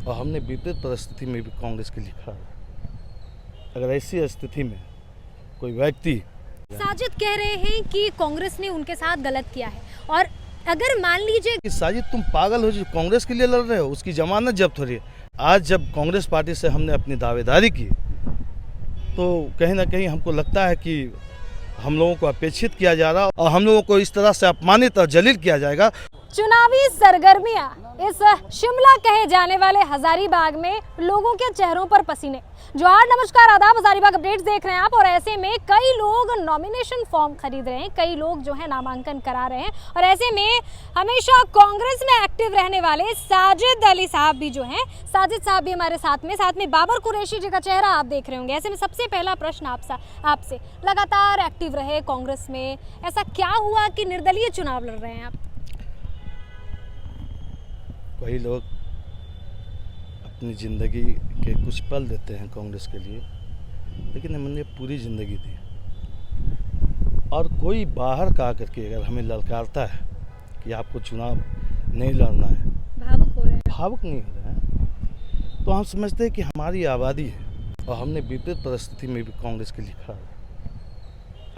और हमने विपरीत परिस्थिति में भी कांग्रेस के लिए खड़ा रहा। अगर ऐसी स्थिति में कोई व्यक्ति, साजिद कह रहे हैं कि कांग्रेस ने उनके साथ गलत किया है, और अगर मान लीजिए कि साजिद तुम पागल हो जो कांग्रेस के लिए लड़ रहे हो, उसकी जमानत जब्त हो रही है। आज जब कांग्रेस पार्टी से हमने अपनी दावेदारी की तो कहीं ना कहीं हमको लगता है कि हम लोगों को अपेक्षित किया जा रहा और हम लोगों को इस तरह से अपमानित और जलील किया जाएगा। चुनावी सरगर्मियां इस शिमला कहे जाने वाले हजारीबाग में लोगों के चेहरों पर पसीने। जोहार, नमस्कार, आदाब, हजारीबाग अपडेट्स देख रहे हैं आप। और ऐसे में कई लोग नॉमिनेशन फॉर्म खरीद रहे हैं, कई लोग जो है नामांकन करा रहे हैं, और ऐसे में हमेशा कांग्रेस में एक्टिव रहने वाले साजिद अली साहब भी जो हैं, साजिद साहब भी हमारे साथ में बाबर कुरैशी जी का चेहरा आप देख रहे होंगे। ऐसे में सबसे पहला प्रश्न आपसे, लगातार एक्टिव रहे कांग्रेस में, ऐसा क्या हुआ कि निर्दलीय चुनाव लड़ रहे हैं आप? कई लोग अपनी ज़िंदगी के कुछ पल देते हैं कांग्रेस के लिए, लेकिन हमने पूरी ज़िंदगी दी। और कोई बाहर का आकर के अगर हमें ललकारता है कि आपको चुनाव नहीं लड़ना है, भावुक हो रहे हैं, भावुक नहीं हो रहे हैं, तो हम समझते हैं कि हमारी आबादी है और हमने विपरीत परिस्थिति में भी कांग्रेस के लिए खड़ा रहा।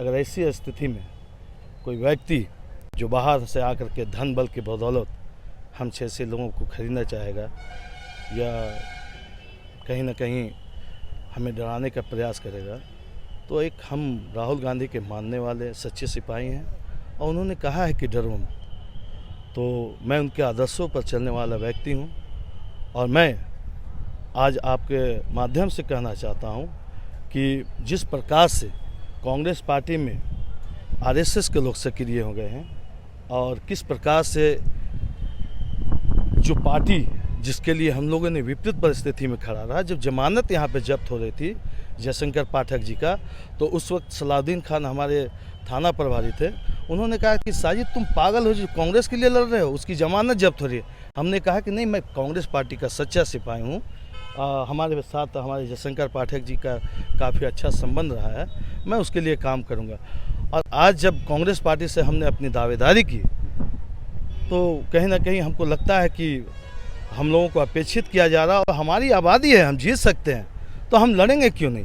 अगर ऐसी स्थिति में कोई व्यक्ति जो बाहर से आकर के धन बल के बदौलत हम जैसे लोगों को खरीदना चाहेगा या कहीं ना कहीं हमें डराने का प्रयास करेगा, तो एक हम राहुल गांधी के मानने वाले सच्चे सिपाही हैं और उन्होंने कहा है कि डरो मत। तो मैं उनके आदर्शों पर चलने वाला व्यक्ति हूं और मैं आज आपके माध्यम से कहना चाहता हूं कि जिस प्रकार से कांग्रेस पार्टी में आरएसएस के लोग सक्रिय हो गए हैं और किस प्रकार से जो पार्टी जिसके लिए हम लोगों ने विपरीत परिस्थिति में खड़ा रहा, जब जमानत यहाँ पे जब्त हो रही थी जयशंकर पाठक जी का, तो उस वक्त सलाउद्दीन खान हमारे थाना प्रभारी थे, उन्होंने कहा कि साजिद तुम पागल हो जो कांग्रेस के लिए लड़ रहे हो, उसकी जमानत जब्त हो रही है। हमने कहा कि नहीं, मैं कांग्रेस पार्टी का सच्चा सिपाही हूँ। हमारे साथ हमारे जयशंकर पाठक जी का काफ़ी अच्छा संबंध रहा है, मैं उसके लिए काम करूँगा। और आज जब कांग्रेस पार्टी से हमने अपनी दावेदारी की तो कहीं ना कहीं हमको लगता है कि हम लोगों को अपेक्षित किया जा रहा और हमारी आबादी है, हम जीत सकते हैं, तो हम लड़ेंगे क्यों नहीं।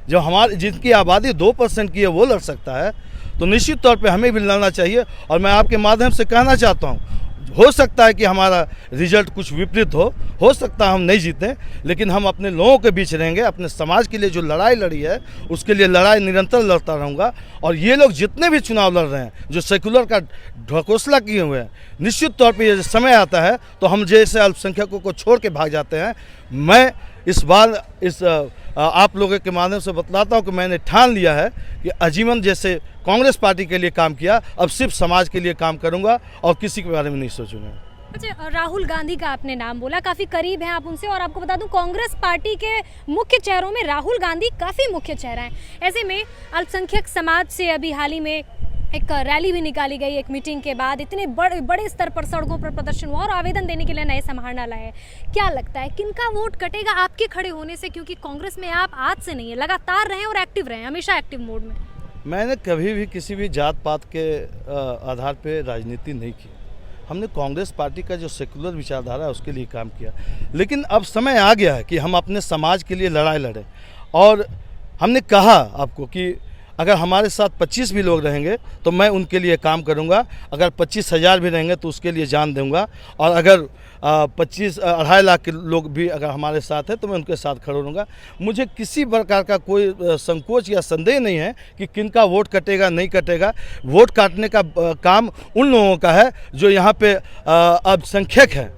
जब हमारी जिनकी आबादी 2% की है वो लड़ सकता है, तो निश्चित तौर पे हमें भी लड़ना चाहिए। और मैं आपके माध्यम से कहना चाहता हूँ, हो सकता है कि हमारा रिजल्ट कुछ विपरीत हो सकता है हम नहीं जीतें, लेकिन हम अपने लोगों के बीच रहेंगे। अपने समाज के लिए जो लड़ाई लड़ी है उसके लिए लड़ाई निरंतर लड़ता रहूँगा। और ये लोग जितने भी चुनाव लड़ रहे हैं जो सेकुलर का ढकोसला किए हुए हैं, निश्चित तौर पे ये समय आता है तो हम जैसे अल्पसंख्यकों को छोड़ के भाग जाते हैं। मैं इस बार आप लोगों के माध्यम से बतलाता हूँ कि मैंने ठान लिया है कि आजीवन जैसे कांग्रेस पार्टी के लिए काम किया, अब सिर्फ समाज के लिए काम करूंगा और किसी के बारे में नहीं सोचूंगा। अच्छा, राहुल गांधी का आपने नाम बोला, काफ़ी करीब हैं आप उनसे, और आपको बता दूं कांग्रेस पार्टी के मुख्य चेहरों में राहुल गांधी काफ़ी मुख्य चेहरा हैं। ऐसे में अल्पसंख्यक समाज से अभी हाल ही में एक रैली भी निकाली गई, एक मीटिंग के बाद इतने बड़े स्तर पर सड़कों पर प्रदर्शन हुआ और आवेदन देने के लिए नए समाहरणालय है। क्या लगता है किनका वोट कटेगा आपके खड़े होने से? क्योंकि कांग्रेस में आप आज से नहीं है, लगातार रहे और एक्टिव रहे, हमेशा एक्टिव मोड में। मैंने कभी भी किसी भी जात पात के आधार पे राजनीति नहीं की। हमने कांग्रेस पार्टी का जो सेकुलर विचारधारा है उसके लिए काम किया, लेकिन अब समय आ गया है कि हम अपने समाज के लिए लड़ाई लड़ें। और हमने कहा आपको कि अगर हमारे साथ 25 भी लोग रहेंगे तो मैं उनके लिए काम करूंगा, अगर 25,000 भी रहेंगे तो उसके लिए जान दूंगा, और अगर 2.5 लाख के लोग भी अगर हमारे साथ हैं तो मैं उनके साथ खड़ा रहूँगा। मुझे किसी प्रकार का कोई संकोच या संदेह नहीं है कि किनका वोट कटेगा नहीं कटेगा। वोट काटने का काम उन लोगों का है जो यहाँ पे अल्पसंख्यक है।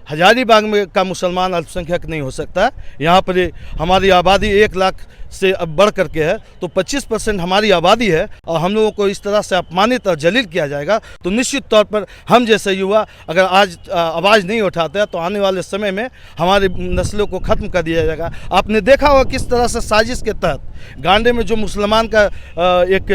हजारीबाग में का मुसलमान अल्पसंख्यक नहीं हो सकता। यहाँ पर हमारी आबादी 1 लाख से अब बढ़ करके है, तो 25% हमारी आबादी है और हम लोगों को इस तरह से अपमानित और जलील किया जाएगा, तो निश्चित तौर पर हम जैसे युवा अगर आज आवाज़ नहीं उठाते हैं तो आने वाले समय में हमारी नस्लों को ख़त्म कर दिया जाएगा। आपने देखा होगा किस तरह से साजिश के तहत गांडे में जो मुसलमान का एक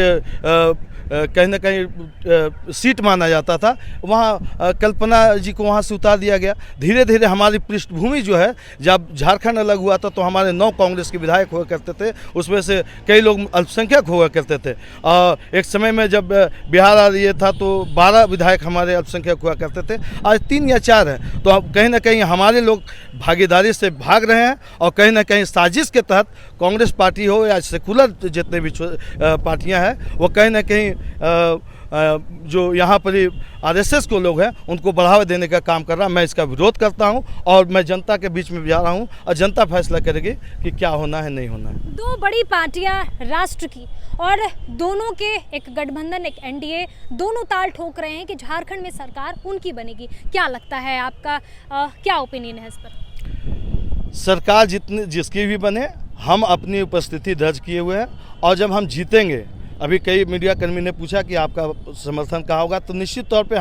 कहीं ना कहीं सीट माना जाता था, वहाँ कल्पना जी को वहाँ से उतार दिया गया। धीरे धीरे हमारी पृष्ठभूमि जो है, जब झारखंड अलग हुआ था तो हमारे 9 कांग्रेस के विधायक हुआ करते थे, उसमें से कई लोग अल्पसंख्यक हुआ करते थे। एक समय में जब बिहार ये था तो 12 विधायक हमारे अल्पसंख्यक हुआ करते थे, आज 3 या 4 हैं। तो अब कहीं ना कहीं हमारे लोग भागीदारी से भाग रहे हैं और कहीं ना कहीं साजिश के तहत कांग्रेस पार्टी हो या सेकुलर जितने भी पार्टियां हैं, वो कहीं ना कहीं जो यहाँ पर आरएसएस को लोग हैं उनको बढ़ावा देने का काम कर रहा है। मैं इसका विरोध करता हूँ और मैं जनता के बीच में जा रहा हूँ और जनता फैसला करेगी कि क्या होना है नहीं होना है। 2 बड़ी पार्टियां राष्ट्र की और दोनों के एक गठबंधन, एक एनडीए, दोनों ताल ठोक रहे हैं कि झारखंड में सरकार उनकी बनेगी। क्या लगता है आपका, क्या ओपिनियन है इस पर? सरकार जिसकी भी बने, हम अपनी उपस्थिति दर्ज किए हुए हैं और जब हम जीतेंगे, अभी कई मीडिया कर्मी ने पूछा कि आपका समर्थन कहाँ होगा, तो निश्चित तौर पे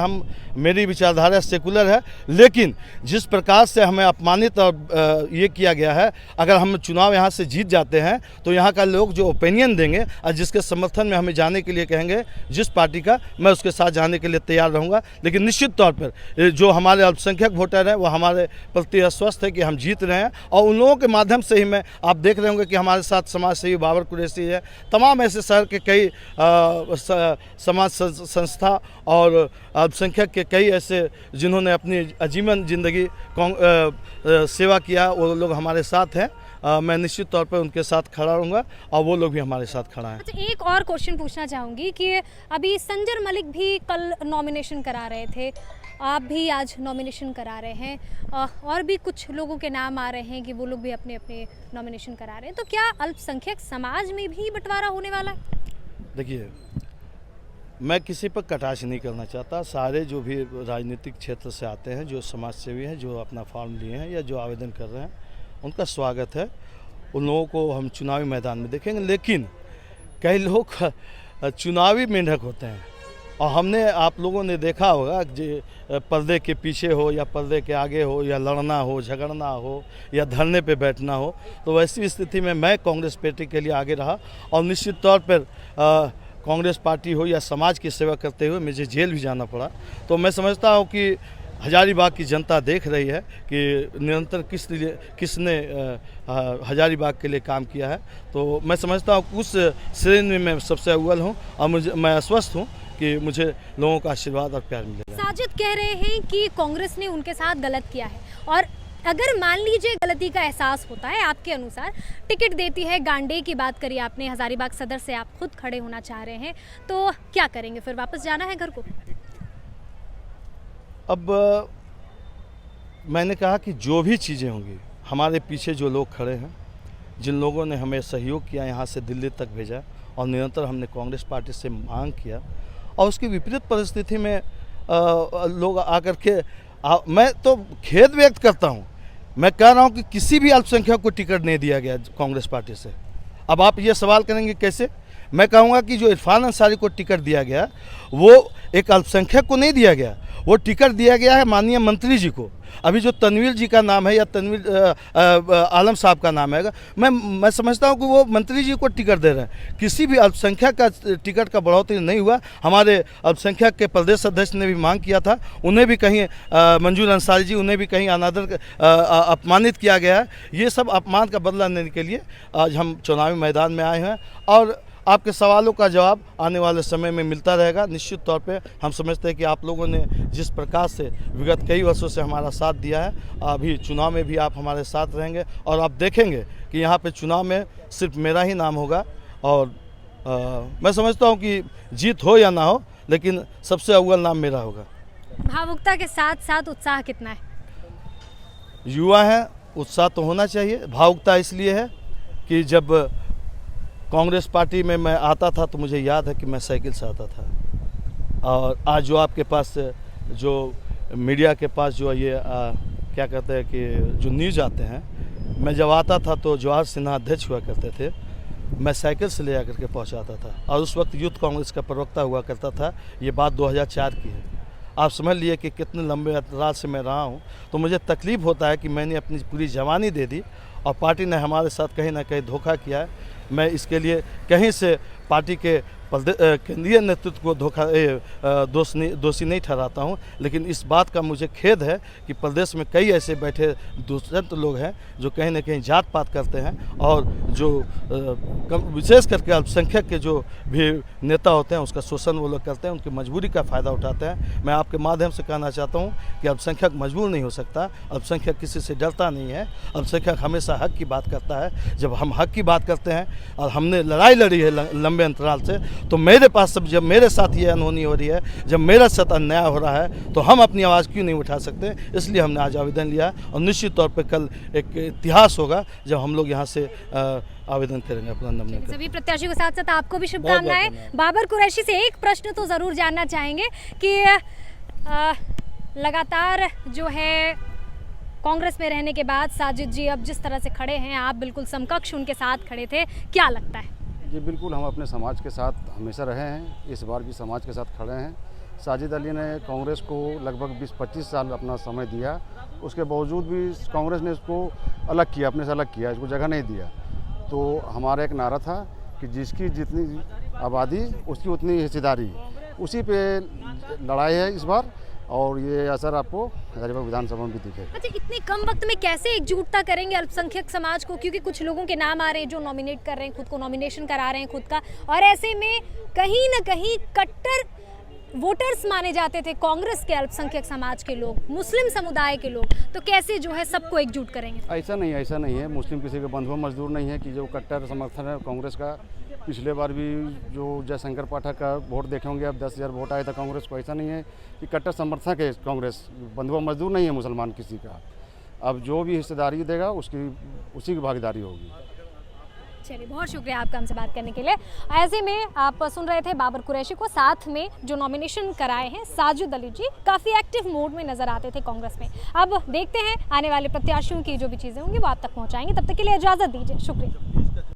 मेरी विचारधारा सेकुलर है, लेकिन जिस प्रकार से हमें अपमानित और ये किया गया है, अगर हम चुनाव यहाँ से जीत जाते हैं तो यहाँ का लोग जो ओपिनियन देंगे और जिसके समर्थन में हमें जाने के लिए कहेंगे जिस पार्टी का, मैं उसके साथ जाने के लिए तैयार रहूँगा। लेकिन निश्चित तौर पर जो हमारे अल्पसंख्यक वोटर हैं वो हमारे प्रति आश्वस्त है कि हम जीत रहे हैं और उन लोगों के माध्यम से ही आप देख रहे होंगे कि हमारे साथ समाज सेवी बाबर कुरैशी है, तमाम ऐसे शहर के कई समाज संस्था और अल्पसंख्यक के कई ऐसे जिन्होंने अपनी आजीवन जिंदगी सेवा किया, वो लोग हमारे साथ हैं। मैं निश्चित तौर पर उनके साथ खड़ा रहूँगा और वो लोग भी हमारे साथ खड़ा हैं। अच्छा, एक और क्वेश्चन पूछना चाहूँगी कि अभी संजर मलिक भी कल नॉमिनेशन करा रहे थे, आप भी आज नॉमिनेशन करा रहे हैं, और भी कुछ लोगों के नाम आ रहे हैं कि वो लोग भी अपने अपने नॉमिनेशन करा रहे हैं, तो क्या अल्पसंख्यक समाज में भी बंटवारा होने वाला है? देखिए, मैं किसी पर कटाक्ष नहीं करना चाहता। सारे जो भी राजनीतिक क्षेत्र से आते हैं, जो समाज सेवी हैं, जो अपना फॉर्म लिए हैं या जो आवेदन कर रहे हैं, उनका स्वागत है। उन लोगों को हम चुनावी मैदान में देखेंगे। लेकिन कई लोग चुनावी मेंढक होते हैं और हमने, आप लोगों ने देखा होगा जो पर्दे के पीछे हो या पर्दे के आगे हो, या लड़ना हो, झगड़ना हो या धरने पे बैठना हो, तो वैसी स्थिति में मैं कांग्रेस पार्टी के लिए आगे रहा और निश्चित तौर पर कांग्रेस पार्टी हो या समाज की सेवा करते हुए मुझे जेल भी जाना पड़ा। तो मैं समझता हूँ कि हजारीबाग की जनता देख रही है कि निरंतर किसने हजारीबाग के लिए काम किया है। तो मैं समझता हूँ उस श्रेणी में मैं सबसे अव्वल हूँ और मैं आश्वस्त हूँ कि मुझे लोगों का आशीर्वाद और प्यार मिलेगा। साजिद कह रहे हैं कि कांग्रेस ने उनके साथ गलत किया है, और अगर मान लीजिए गलती का एहसास होता है, आपके अनुसार टिकट देती है, गांडे की बात करी आपने, हजारीबाग सदर से आप खुद खड़े होना चाह रहे हैं, तो क्या करेंगे? फिर वापस जाना है घर को? अब मैंने कहा कि जो भी चीज़ें होंगी, हमारे पीछे जो लोग खड़े हैं, जिन लोगों ने हमें सहयोग किया, यहाँ से दिल्ली तक भेजा और निरंतर हमने कांग्रेस पार्टी से मांग किया, और उसकी विपरीत परिस्थिति में लोग आकर के मैं तो खेद व्यक्त करता हूँ। मैं कह रहा हूँ कि किसी भी अल्पसंख्यक को टिकट नहीं दिया गया कांग्रेस पार्टी से। अब आप ये सवाल करेंगे कैसे? मैं कहूँगा कि जो इरफान अंसारी को टिकट दिया गया वो एक अल्पसंख्यक को नहीं दिया गया, वो टिकट दिया गया है माननीय मंत्री जी को। अभी जो तनवीर जी का नाम है या तनवीर आलम साहब का नाम है, मैं समझता हूँ कि वो मंत्री जी को टिकट दे रहे हैं। किसी भी अल्पसंख्यक का टिकट का बढ़ोतरी नहीं हुआ। हमारे अल्पसंख्यक के प्रदेश अध्यक्ष ने भी मांग किया था, उन्हें भी कहीं मंजूर अंसारी जी, उन्हें भी कहीं अनादर अपमानित किया गया है। ये सब अपमान का बदला लेने के लिए आज हम चुनावी मैदान में आए हैं और आपके सवालों का जवाब आने वाले समय में मिलता रहेगा। निश्चित तौर पे हम समझते हैं कि आप लोगों ने जिस प्रकार से विगत कई वर्षों से हमारा साथ दिया है, अभी चुनाव में भी आप हमारे साथ रहेंगे और आप देखेंगे कि यहाँ पे चुनाव में सिर्फ मेरा ही नाम होगा। और मैं समझता हूँ कि जीत हो या ना हो, लेकिन सबसे अव्वल नाम मेरा होगा। भावुकता के साथ साथ उत्साह कितना है? युवा हैं, उत्साह तो होना चाहिए। भावुकता इसलिए है कि जब कांग्रेस पार्टी में मैं आता था तो मुझे याद है कि मैं साइकिल से आता था, और आज जो आपके पास जो मीडिया के पास जो ये क्या कहते हैं कि जो न्यूज़ आते हैं, मैं जब आता था तो जवाहर सिन्हा अध्यक्ष हुआ करते थे, मैं साइकिल से ले आकर के पहुंचाता था और उस वक्त यूथ कांग्रेस का प्रवक्ता हुआ करता था। ये बात 2004 की है। आप समझ लिए कि कितने लंबे अंतराल से मैं रहा हूँ। तो मुझे तकलीफ़ होता है कि मैंने अपनी पूरी जवानी दे दी और पार्टी ने हमारे साथ कहीं ना कहीं धोखा किया है। मैं इसके लिए कहीं से पार्टी के केंद्रीय नेतृत्व को दोषी नहीं ठहराता हूं, लेकिन इस बात का मुझे खेद है कि प्रदेश में कई ऐसे बैठे दुष्यंत लोग हैं जो कहीं न कहीं जात पात करते हैं और जो विशेष करके अल्पसंख्यक के जो भी नेता होते हैं उसका शोषण वो लोग करते हैं, उनकी मजबूरी का फ़ायदा उठाते हैं। मैं आपके माध्यम से कहना चाहता हूँ कि अल्पसंख्यक मजबूर नहीं हो सकता, अल्पसंख्यक किसी से डरता नहीं है, अल्पसंख्यक हमेशा हक की बात करता है। जब हम हक की बात करते हैं और हमने लड़ाई लड़ी है लंबे अंतराल से, तो मेरे पास जब मेरे साथ ये अनहोनी हो रही है, जब मेरे साथ अन्याय हो रहा है, तो हम अपनी आवाज़ क्यों नहीं उठा सकते। इसलिए हमने आज आवेदन लिया और निश्चित तौर पर कल एक इतिहास होगा जब हम लोग यहाँ से आवेदन करेंगे अपना नॉमिनेशन। सभी प्रत्याशियों के साथ साथ आपको भी शुभकामनाएं। बाबर कुरैशी से एक प्रश्न तो ज़रूर जानना चाहेंगे कि लगातार जो है कांग्रेस में रहने के बाद साजिद जी अब जिस तरह से खड़े हैं, आप बिल्कुल समकक्ष उनके साथ खड़े थे, क्या लगता है? जी बिल्कुल, हम अपने समाज के साथ हमेशा रहे हैं, इस बार भी समाज के साथ खड़े हैं। साजिद अली ने कांग्रेस को लगभग 20-25 साल अपना समय दिया, उसके बावजूद भी कांग्रेस ने इसको अलग किया, अपने से अलग किया, इसको जगह नहीं दिया। तो हमारा एक नारा था कि जिसकी जितनी आबादी उसकी उतनी हिस्सेदारी, उसी पे लड़ाई है इस बार और ये असर आपको हजारीबाग विधानसभा में भी दिखे। अच्छा, इतने कम वक्त में कैसे एकजुटता करेंगे अल्पसंख्यक समाज को, क्योंकि कुछ लोगों के नाम आ रहे हैं जो नॉमिनेट कर रहे हैं, खुद को नॉमिनेशन करा रहे हैं खुद का, और ऐसे में कहीं ना कहीं कट्टर वोटर्स माने जाते थे कांग्रेस के अल्पसंख्यक समाज के लोग, मुस्लिम समुदाय के लोग, तो कैसे जो है सबको एकजुट करेंगे? ऐसा नहीं है। मुस्लिम किसी का बंधुआ मजदूर नहीं है कि जो कट्टर समर्थन है कांग्रेस का। पिछले बार भी जो जयशंकर पाठक का वोट देखे होंगे, अब 10,000 वोट आया था कांग्रेस को। ऐसा नहीं है कि कट्टर समर्थक है कांग्रेस, बंधुआ मजदूर नहीं है मुसलमान किसी का। अब जो भी हिस्सेदारी देगा उसी की भागीदारी होगी। चलिए, बहुत शुक्रिया आपका हमसे बात करने के लिए। ऐसे में आप सुन रहे थे बाबर कुरैशी को, साथ में जो नॉमिनेशन कराए हैं साजिद अली जी काफ़ी एक्टिव मोड में नजर आते थे कांग्रेस में। अब देखते हैं आने वाले प्रत्याशियों की जो भी चीज़ें होंगी वो आप तक पहुंचाएंगे। तब तक के लिए इजाज़त दीजिए, शुक्रिया।